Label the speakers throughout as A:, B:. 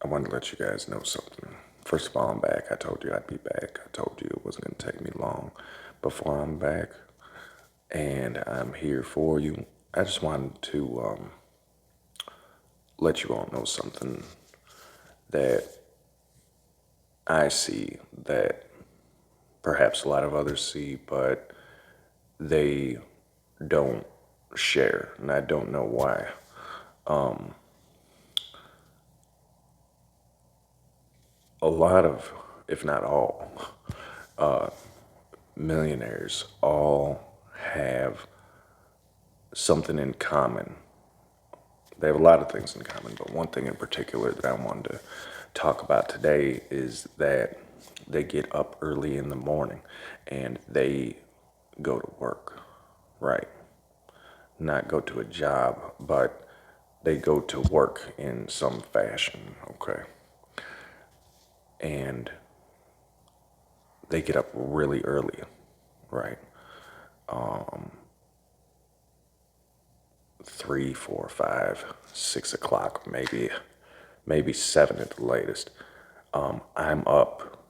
A: I wanted to let you guys know something. First of all, I'm back. I told you I'd be back. I told you it wasn't going to take me long before I'm back. And I'm here for you. I just wanted to let you all know something that I see that perhaps a lot of others see, but they don't share. And I don't know why. A lot of, if not all, millionaires all have something in common. They have a lot of things in common, but one thing in particular that I wanted to talk about today is that they get up early in the morning and they go to work, right? Not go to a job, but they go to work in some fashion, okay? And they get up really early, right? 3, 4, 5, 6 o'clock, maybe 7 at the latest. I'm up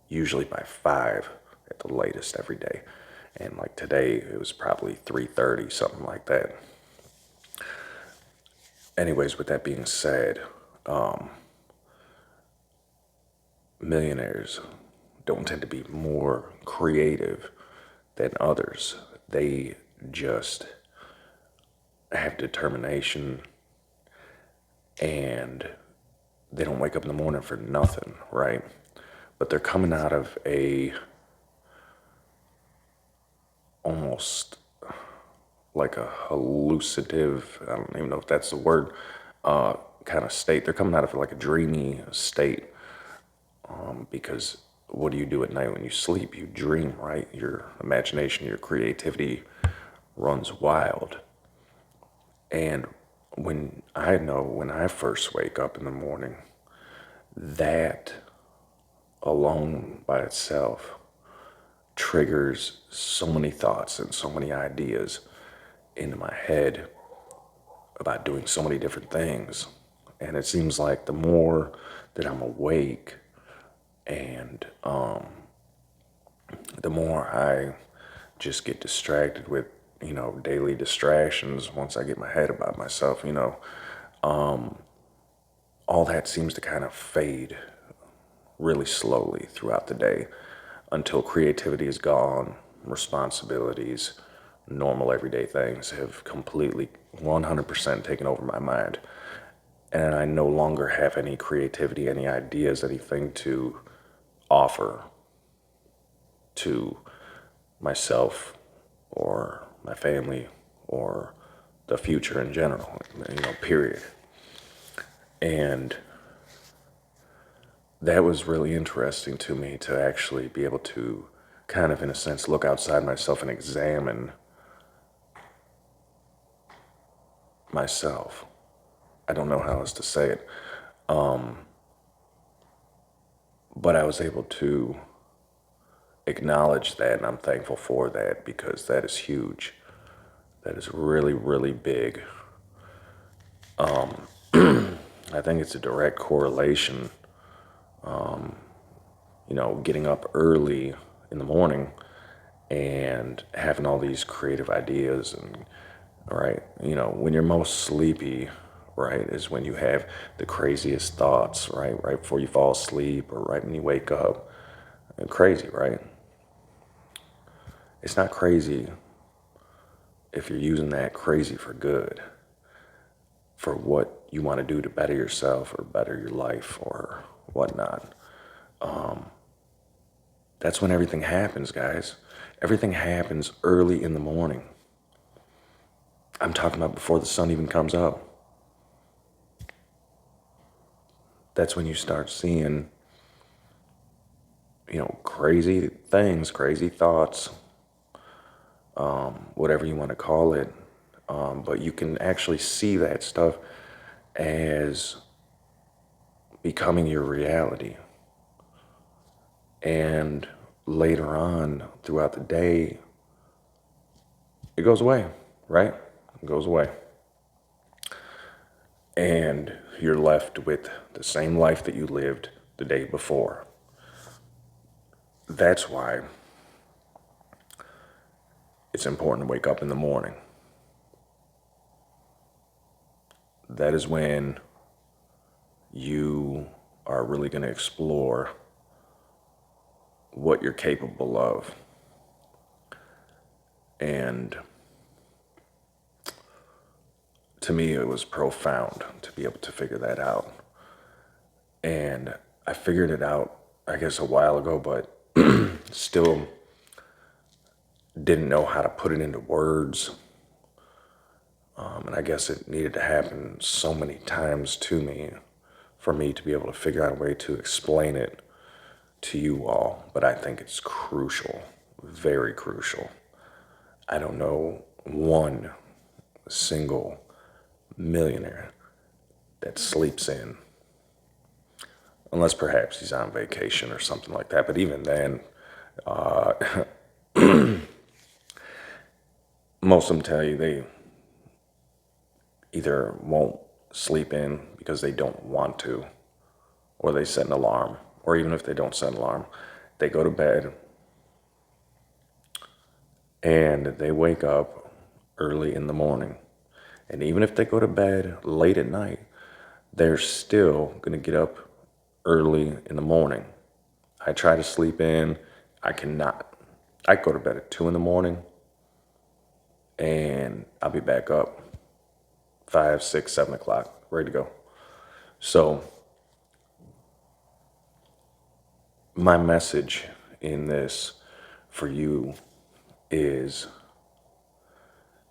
A: usually by 5 at the latest every day, and like today it was probably 3:30, something like that. Anyways, with that being said, millionaires don't tend to be more creative than others. They just have determination, and they don't wake up in the morning for nothing, right? But they're coming out of a almost like a hallucinative, I don't even know if that's the word, kind of state. They're coming out of like a dreamy state, because what do you do at night when you sleep? You dream, right? Your imagination, your creativity runs wild. And when I first wake up in the morning, that alone by itself triggers so many thoughts and so many ideas into my head about doing so many different things. And it seems like the more that I'm awake and the more I just get distracted with, daily distractions once I get my head about myself, all that seems to kind of fade really slowly throughout the day until creativity is gone, responsibilities, normal everyday things have completely 100% taken over my mind. And I no longer have any creativity, any ideas, anything to offer to myself or my family or the future in general, period. And that was really interesting to me to actually be able to kind of, in a sense, look outside myself and examine myself. I don't know how else to say it. But I was able to acknowledge that, and I'm thankful for that because that is huge. That is really, really big. I think it's a direct correlation, getting up early in the morning and having all these creative ideas and right, when you're most sleepy, right, is when you have the craziest thoughts, right before you fall asleep or right when you wake up. And crazy, right? It's not crazy if you're using that crazy for good, for what you want to do to better yourself or better your life or whatnot. That's when everything happens, guys. Everything happens early in the morning. I'm talking about before the sun even comes up. That's when you start seeing, crazy things, crazy thoughts, whatever you want to call it. But you can actually see that stuff as becoming your reality. And later on throughout the day, it goes away, right? It goes away. and you're left with the same life that you lived the day before. That's why it's important to wake up in the morning. That is when you are really going to explore what you're capable of. And to me, it was profound to be able to figure that out. And I figured it out, I guess, a while ago, but still didn't know how to put it into words. And I guess it needed to happen so many times to me for me to be able to figure out a way to explain it to you all. But I think it's crucial, very crucial. I don't know one single millionaire that sleeps in, unless perhaps he's on vacation or something like that. But even then, most of them tell you they either won't sleep in because they don't want to, or they set an alarm, or even if they don't set an alarm, they go to bed and they wake up early in the morning. And even if they go to bed late at night, they're still going to get up early in the morning. I try to sleep in, I cannot. I go to bed at 2 in the morning and I'll be back up 5, 6, 7 o'clock, ready to go. So my message in this for you is,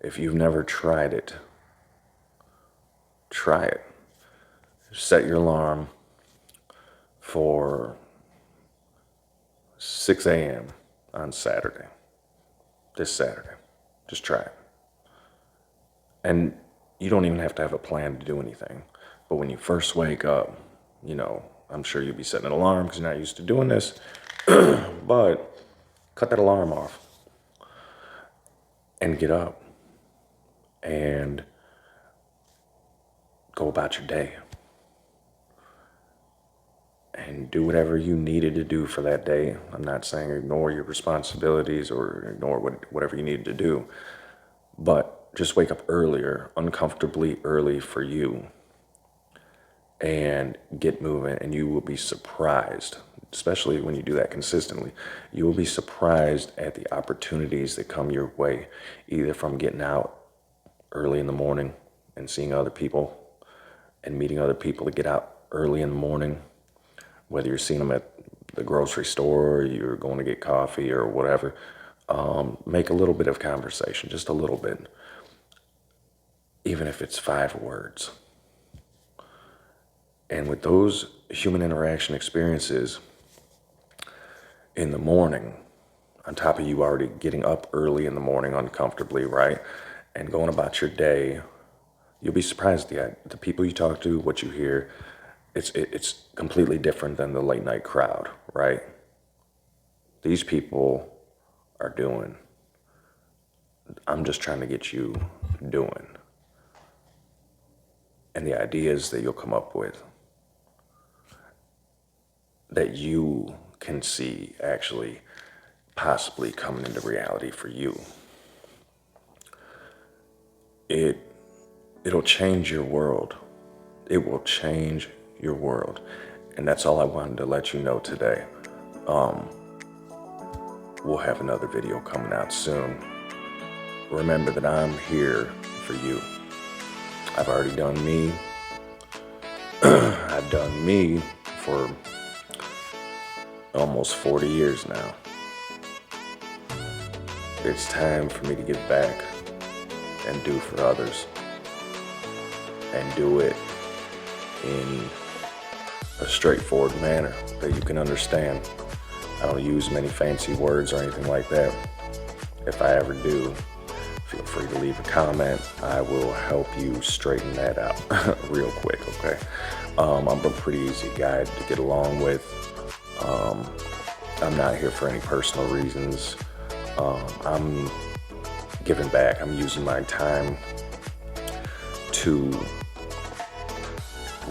A: if you've never tried it, try it. Set your alarm for 6 a.m. on Saturday, this Saturday. Just try it. And you don't even have to have a plan to do anything. But when you first wake up, I'm sure you'll be setting an alarm because you're not used to doing this. But cut that alarm off and get up and go about your day and do whatever you needed to do for that day. I'm not saying ignore your responsibilities or ignore whatever you needed to do, but just wake up earlier, uncomfortably early for you, and get moving. And you will be surprised, especially when you do that consistently, you will be surprised at the opportunities that come your way, either from getting out early in the morning and seeing other people and meeting other people to get out early in the morning, whether you're seeing them at the grocery store or you're going to get coffee or whatever. Make a little bit of conversation, just a little bit, even if it's 5 words. And with those human interaction experiences in the morning, on top of you already getting up early in the morning uncomfortably, right, and going about your day, you'll be surprised at the people you talk to, what you hear. It's completely different than the late night crowd, right? These people are doing. I'm just trying to get you doing. And the ideas that you'll come up with, that you can see actually possibly coming into reality for you, it'll change your world. It will change your world. And that's all I wanted to let you know today. We'll have another video coming out soon. Remember that I'm here for you. I've already done me. I've done me for almost 40 years now. It's time for me to give back and do for others. And do it in a straightforward manner that you can understand. I don't use many fancy words or anything like that. If I ever do, feel free to leave a comment. I will help you straighten that out real quick, okay? I'm a pretty easy guy to get along with. I'm not here for any personal reasons. I'm giving back. I'm using my time to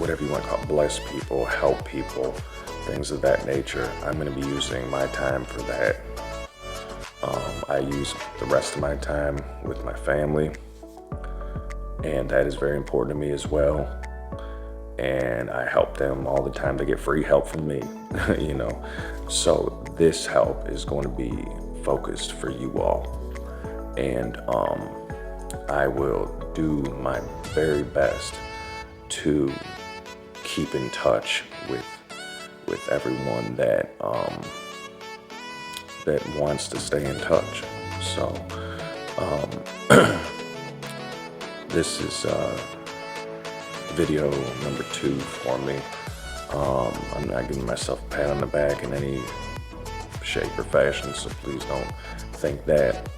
A: whatever you want to call it, bless people, help people, things of that nature. I'm going to be using my time for that. I use the rest of my time with my family, and that is very important to me as well. And I help them all the time. They get free help from me, you know. So this help is going to be focused for you all. And I will do my very best to keep in touch with everyone that that wants to stay in touch. So this is video number 2 for me. I'm not giving myself a pat on the back in any shape or fashion, so please don't think that.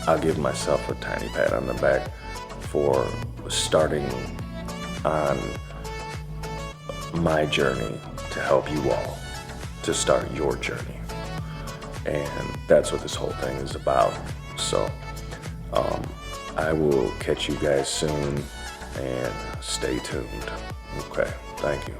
A: I'll give myself a tiny pat on the back for starting on my journey to help you all to start your journey. And that's what this whole thing is about. So I will catch you guys soon, and stay tuned. Okay, thank you.